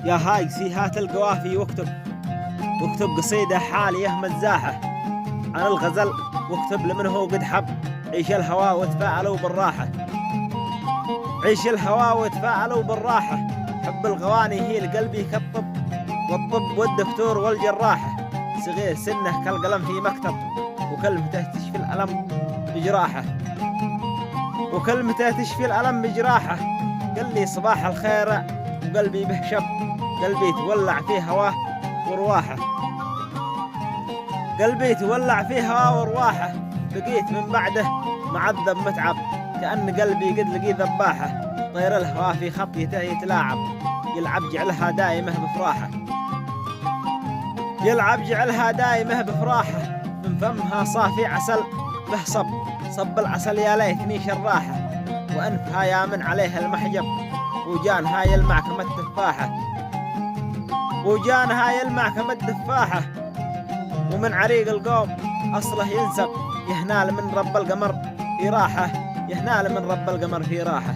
يا هايسي هات القوافي واكتب قصيدة حالية مزاحة عن الغزل، واكتب لمن هو قد حب عيش الهوى وتفاعلوا بالراحة. عيش الهوى وتفاعلوا بالراحة، حب الغواني هي القلب يكطب، والطب والدكتور والجراحة صغير سنه كالقلم في مكتب، وكلمته تشفي الألم بجراحة. وكلمته تشفي الألم بجراحة. قال لي صباح الخير وقلبي به شب، قلبي تولع فيه هواه ورواحه. قلبي تولع فيه هواه ورواحه، بقيت من بعده معذب متعب، كأن قلبي قد لقي ذباحه. طير الهوى في خطيته يتلاعب، يلعب جعلها دائمة بفراحه. يلعب جعلها دائمة بفراحه، من فمها صافي عسل به صب العسل يا ليتني شراحه. وأنفها يا من عليها المحجب، وجانها يلمع كما التفاحة. وجانها يلمع كما التفاحة. ومن عريق القوم أصله ينسب، يهنال من رب القمر في راحة. يهنال من رب القمر في راحة.